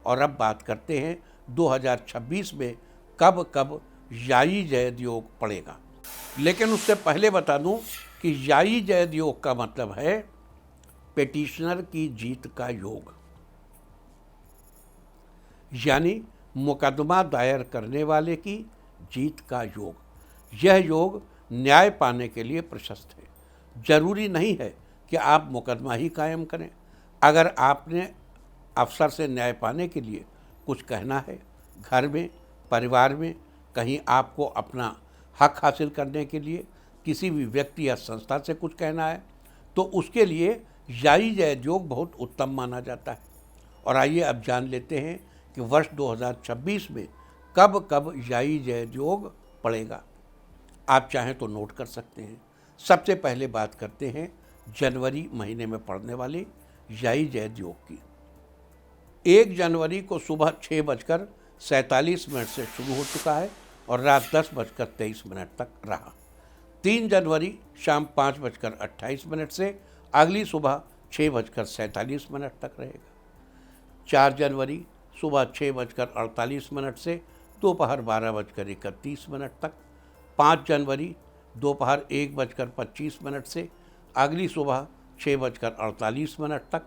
और अब बात करते हैं 2026 में कब कब याई जयद योग पड़ेगा। लेकिन उससे पहले बता दूं कि याई जयद योग का मतलब है पिटीशनर की जीत का योग, यानी मुकदमा दायर करने वाले की जीत का योग। यह योग न्याय पाने के लिए प्रशस्त है। जरूरी नहीं है कि आप मुकदमा ही कायम करें। अगर आपने अफसर से न्याय पाने के लिए कुछ कहना है, घर में, परिवार में, कहीं आपको अपना हक हासिल करने के लिए किसी भी व्यक्ति या संस्था से कुछ कहना है, तो उसके लिए याई जयद योग बहुत उत्तम माना जाता है। और आइए अब जान लेते हैं कि वर्ष 2026 में कब कब याई जयद योग पड़ेगा। आप चाहें तो नोट कर सकते हैं। सबसे पहले बात करते हैं जनवरी महीने में पड़ने वाले याई जयद योग की। 1 जनवरी को सुबह 6:47 से शुरू हो चुका है और रात 10:23 तक रहा। 3 जनवरी शाम 5:28 से अगली सुबह 6:47 तक रहेगा। 4 जनवरी सुबह 6:48 से दोपहर 12:31 तक। 5 जनवरी दोपहर 1:25 से अगली सुबह 6:48 तक।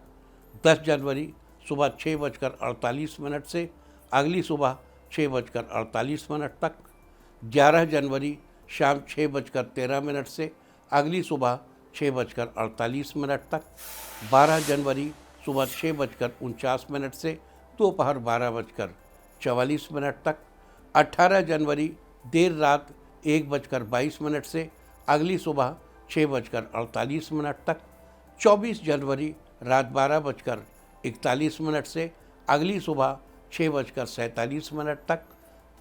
10 जनवरी सुबह 6:48 से अगली सुबह 6:48 तक। 11 जनवरी शाम 6:13 से अगली सुबह 6:48 तक। 12 जनवरी सुबह 6:49 से दोपहर 12:44 तक। 18 जनवरी देर रात 1:22 से अगली सुबह 6:48 तक। 24 जनवरी रात 12:41 से अगली सुबह 6:47 तक।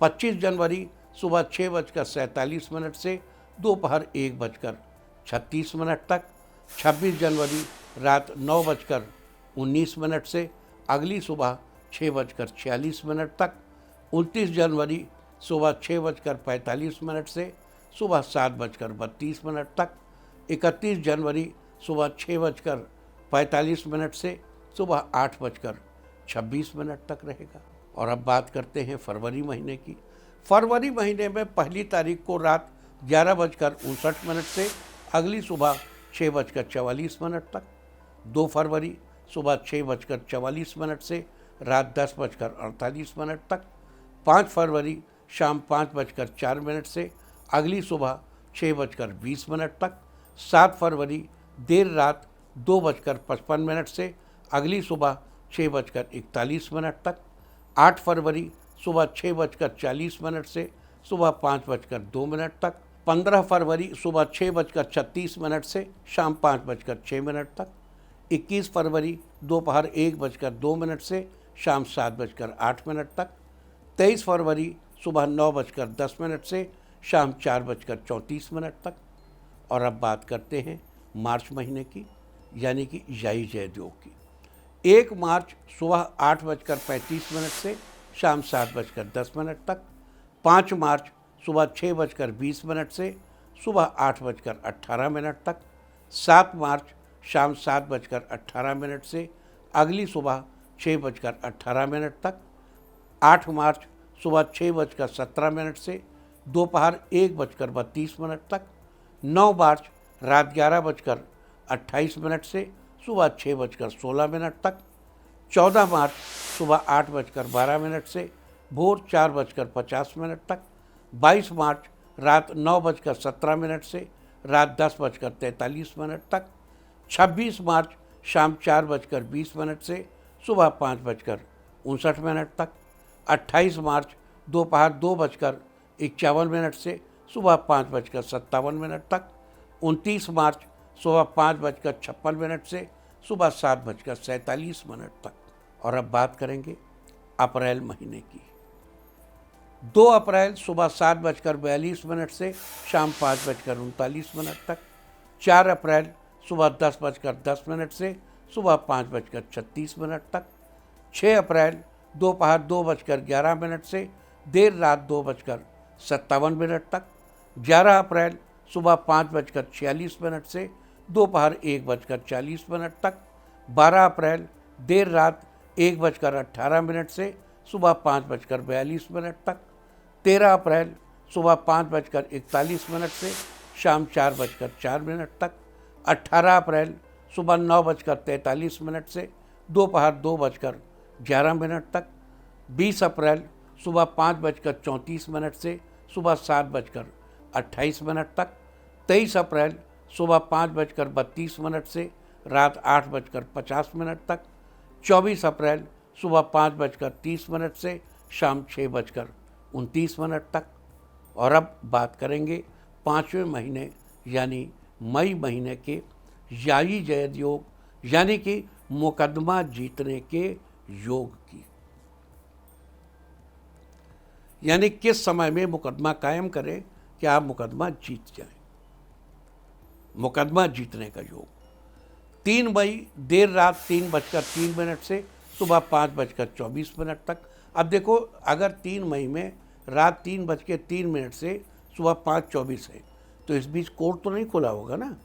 25 जनवरी सुबह 6:47 से दोपहर 1:36 तक। 26 जनवरी रात 9:19 से अगली सुबह 6:46 तक। 29 जनवरी सुबह 6:45 से सुबह 7:32 तक। 31 जनवरी सुबह 6:45 से सुबह 8:26 तक रहेगा। और अब बात करते हैं फरवरी महीने की। फरवरी महीने में 1 तारीख को रात 11:59 से अगली सुबह 6:44 तक। 2 फरवरी सुबह 6:44 से रात 10:48 तक। 5 फरवरी शाम 5:04 से अगली सुबह 6:20 तक। 7 फरवरी देर रात 2:55 से अगली सुबह 6:41 तक। 8 फरवरी सुबह 6:40 से सुबह 5:02 तक। 15 फरवरी सुबह 6:36 से शाम 5:06 तक। 21 फरवरी दोपहर 1:02 से शाम 7:08 तक। 23 फरवरी सुबह 9:10 से शाम 4:34 तक। और अब बात करते हैं मार्च महीने की, यानी कि याई जयद योग की। 1 मार्च सुबह 8:35 से शाम 7:10 तक। 5 मार्च सुबह 6:20 से सुबह 8:18 तक। 7 मार्च शाम 7:18 से अगली सुबह 6:18 तक। 8 मार्च सुबह 6:17 से दोपहर 1:32 तक। 9 मार्च रात 11:28 से सुबह 6:16 तक। 14 मार्च सुबह 8:12 से भोर 4:50 तक। 22 मार्च रात 9:17 से रात 10:43 तक। 26 मार्च शाम 4:20 से सुबह 5:59 तक। 28 मार्च दोपहर 2:51 से सुबह 5:57 तक। 29 मार्च सुबह 5:56 से सुबह 7:47 तक। और अब बात करेंगे अप्रैल महीने की। 2 अप्रैल सुबह 7:42 से शाम 5:39 तक। 4 अप्रैल सुबह 10:10 से सुबह 5:36 तक। 6 अप्रैल दोपहर 2:11 से देर रात 2:57 तक। 11 अप्रैल सुबह 5:46 से दोपहर 1:40 तक। 12 अप्रैल देर रात 1:18 से सुबह 5:42 तक। 13 अप्रैल सुबह 5:41 से शाम 4:04 तक। 18 अप्रैल सुबह 9:43 से दोपहर 2:11 तक। 20 अप्रैल सुबह 5:34 से सुबह 7:28 तक। 23 अप्रैल सुबह 5:32 से रात 8:50 तक। 24 अप्रैल सुबह 5:30 से शाम 6:29 तक। और अब बात करेंगे 5वें महीने यानी मई महीने के याई जयद योग यानी कि मुकदमा जीतने के योग की। यानी किस समय में मुकदमा कायम करें कि आप मुकदमा जीत जाएं। मुकदमा जीतने का योग 3 मई देर रात 3:03 से सुबह 5:24 तक। अब देखो, अगर 3 मई में रात 3:03 से सुबह 5:24 है तो इस बीच कोर्ट तो नहीं खुला होगा ना।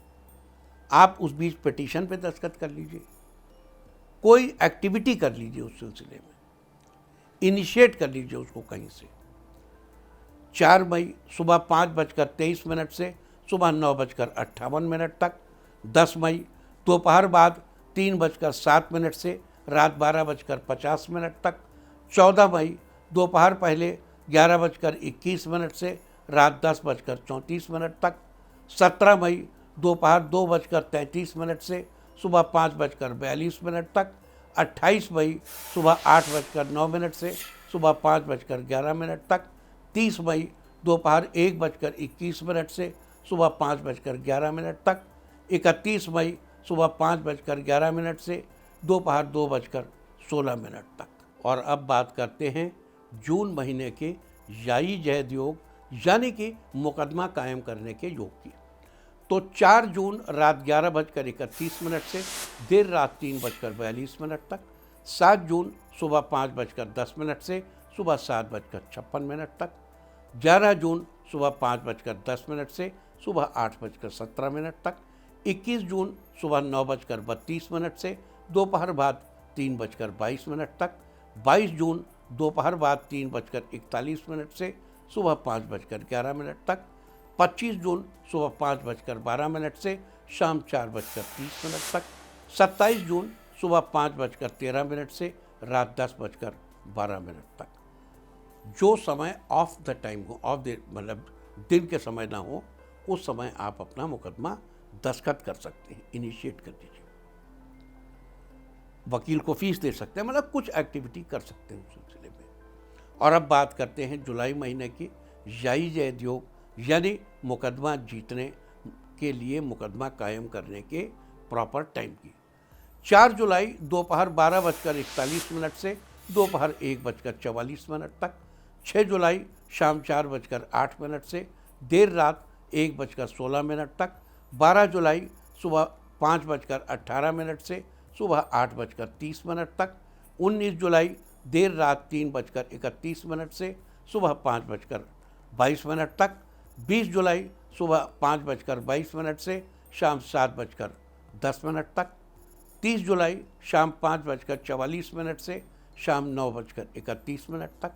आप उस बीच पिटीशन पे दस्तखत कर लीजिए, कोई एक्टिविटी कर लीजिए, उस सिलसिले में इनिशिएट कर लीजिए उसको कहीं से। 4 मई सुबह 5:23 से सुबह 9:58 तक। 10 मई दोपहर बाद 3:07 से रात 12:50 तक। 14 मई दोपहर पहले 11:21 से रात 10:34 तक। 17 मई दोपहर 2:33 से सुबह 5:42 तक। 28 मई सुबह 8:09 से सुबह 5:11 तक। 30 मई दोपहर 1:21 से सुबह 5:11 तक। 31 मई सुबह 5:11 से दोपहर 2:16 तक। और अब बात करते हैं जून महीने के याई जयद योग यानी कि मुकदमा कायम करने के योग की। तो 4 जून रात 11:31 से देर रात 3:42 तक। 7 जून सुबह 5:10 से सुबह 7:56 तक। 11 जून सुबह 5:10 से सुबह 8:17 तक। 21 जून सुबह 9:32 से दोपहर बाद 3:22 तक। 22 जून दोपहर बाद 3:41 से सुबह 5:11 तक। 25 जून सुबह 5:12 से शाम 4:30 तक। 27 जून सुबह 5:13 से रात 10:12 तक। जो समय ऑफ द टाइम हो, ऑफ द मतलब दिन के समय ना हो, उस समय आप अपना मुकदमा दस्तखत कर सकते हैं, इनिशिएट कर दीजिए। वकील को फीस दे सकते हैं, मतलब कुछ एक्टिविटी कर सकते हैं उस सिलसिले में। और अब बात करते हैं जुलाई महीने की याई जयद योग यानी मुकदमा जीतने के लिए मुकदमा कायम करने के प्रॉपर टाइम की। 4 जुलाई दोपहर 12:41 से दोपहर 1:44 तक। 6 जुलाई शाम 4:08 से देर रात 1:16 तक। 12 जुलाई सुबह 5:18 से सुबह 8:30 तक। 19 जुलाई देर रात 3:31 से सुबह 5:22 तक। 20 जुलाई सुबह 5:22 से शाम 7:10 तक। 30 जुलाई शाम 5:44 से शाम 9:31 तक।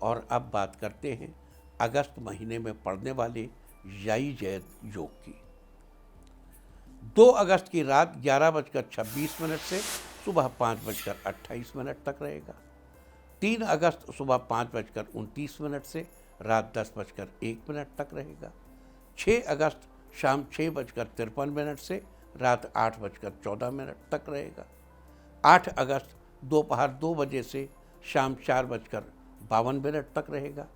और अब बात करते हैं अगस्त महीने में पड़ने वाले याई जयद योग की। 2 अगस्त की रात 11:26 से सुबह 5:28 तक रहेगा। 3 अगस्त सुबह 5:29 से रात 10:01 तक रहेगा। 6 अगस्त शाम 6:53 से रात 8:14 तक रहेगा। 8 अगस्त दोपहर 2 बजे से शाम 4:52 तक रहेगा।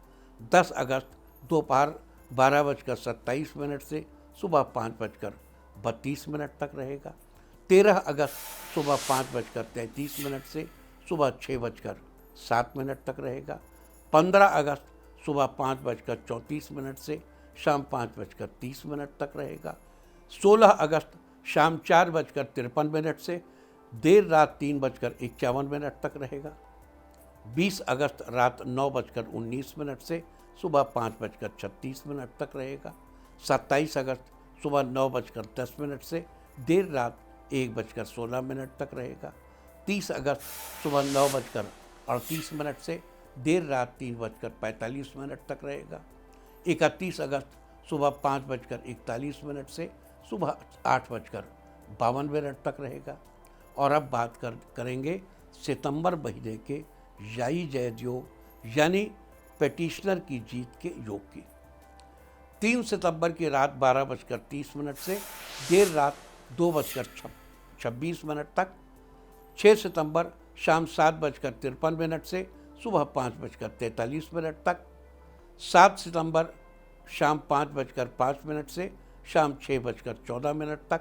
10 अगस्त दोपहर 12:27 से सुबह 5:32 तक रहेगा। 13 अगस्त सुबह 5:33 से सुबह 6:07 तक रहेगा। 15 अगस्त सुबह 5:34 से शाम 5:30 तक रहेगा। 16 अगस्त शाम 4:53 से देर रात 3:51 तक रहेगा। 20 अगस्त रात 9:19 से सुबह 5:36 तक रहेगा। 27 अगस्त सुबह 9:10 से देर रात 1:16 तक रहेगा। 30 अगस्त सुबह 9:38 से देर रात 3:45 तक रहेगा। 31 अगस्त सुबह 5:41 से सुबह 8:52 तक रहेगा। और अब बात करेंगे सितंबर महीने के याई जयद योग यानी पेटिशनर की जीत के योग की। 3 सितंबर की रात 12:30 से देर रात 2:26 तक। 6 सितंबर शाम 7:53 से सुबह 5:43 तक। 7 सितंबर शाम 5:05 से शाम 6:14 तक।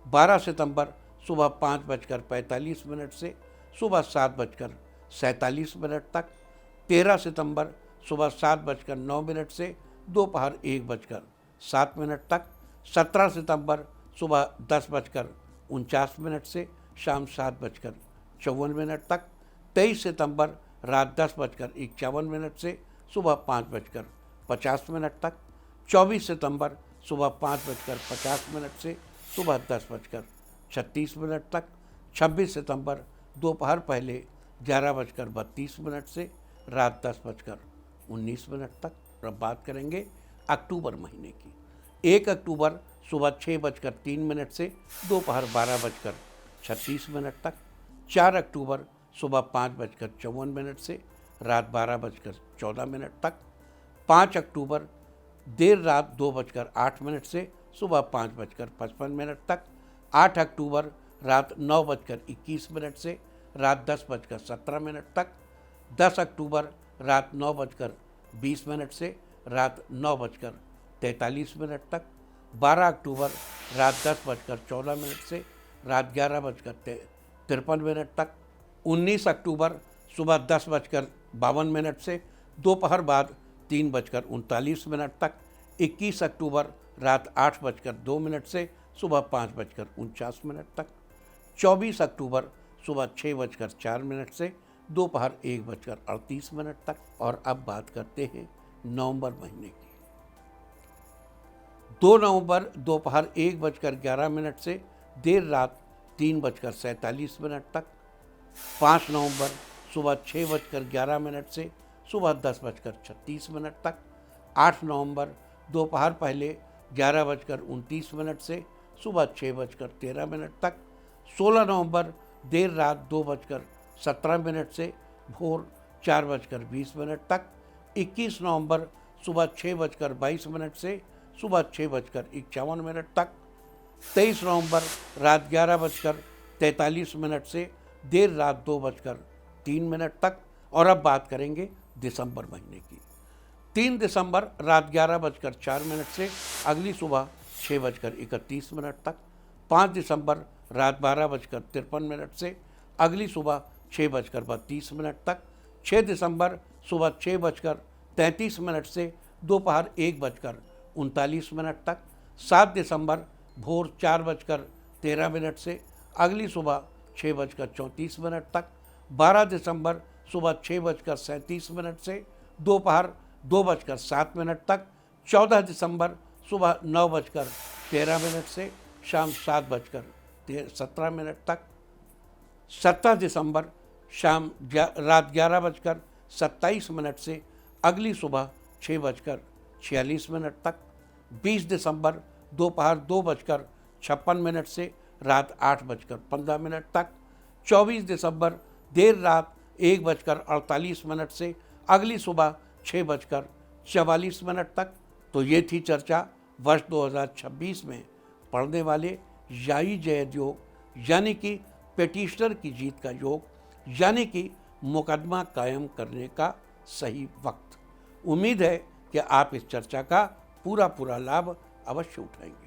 12 सितंबर सुबह 5:45 से सुबह 7:47 तक। 13 सितंबर सुबह 7:09 से दोपहर 1:07 तक। 17 सितंबर सुबह 10:49 से शाम 7:54 तक। 23 सितंबर रात 10:51 से सुबह 5:50 तक। 24 सितंबर सुबह 5:50 से सुबह 10:36 तक। 26 सितंबर दोपहर पहले 11:32 से रात 10:19 तक। अब बात करेंगे अक्टूबर महीने की। 1 अक्टूबर सुबह 6:03 से दोपहर 12:36 तक। 4 अक्टूबर सुबह 5:54 से रात 12:14 तक। 5 अक्टूबर देर रात 2:08 से सुबह 5:55 तक। 8 अक्टूबर रात 9:21 से रात 10:17 तक। 10 अक्टूबर रात 9:20 से रात 9:43 तक। 12 अक्टूबर रात 10:14 से रात 11:53 तक। 19 अक्टूबर सुबह 10:52 से दोपहर बाद 3:39 तक। 21 अक्टूबर रात 8:02 से सुबह 5:49 तक। 24 अक्टूबर सुबह 6:04 से दोपहर 1:38 तक। और अब बात करते हैं नवंबर महीने की। 2 नवंबर दोपहर 1:11 से देर रात 3:47 तक। 5 नवंबर सुबह 6:11 से सुबह 10:36 तक। 8 नवंबर दोपहर पहले 11:29 से सुबह 6:13 तक। 16 नवंबर देर रात 2:17 से भोर 4:20 तक। 21 नवंबर सुबह 6:22 से सुबह 6:51 तक। 23 नवंबर रात 11:43 से देर रात 2:03 तक। और अब बात करेंगे दिसंबर महीने की। 3 दिसंबर रात 11:04 से अगली सुबह 6:31 तक। 5 दिसंबर रात 12:53 से अगली सुबह 6:32 तक। 6 दिसंबर सुबह 6:33 से दोपहर 1:39 तक। 7 दिसंबर भोर 4:13 से अगली सुबह 6:34 तक। 12 दिसंबर सुबह 6:37 से दोपहर 2:07 तक। 14 दिसंबर सुबह 9:13 से शाम 7:17 तक। 17 दिसंबर शाम रात 11:27 से अगली सुबह 6:46 तक। 20 दिसंबर दोपहर 2:56 से रात 8:15 तक। 24 दिसंबर देर रात 1:48 से अगली सुबह 6:44 तक। तो ये थी चर्चा वर्ष 2026 में पड़ने वाले याई जयद योग यानी कि पेटिशनर की जीत का योग यानी कि मुकदमा कायम करने का सही वक्त। उम्मीद है कि आप इस चर्चा का पूरा लाभ अवश्य उठाएंगे।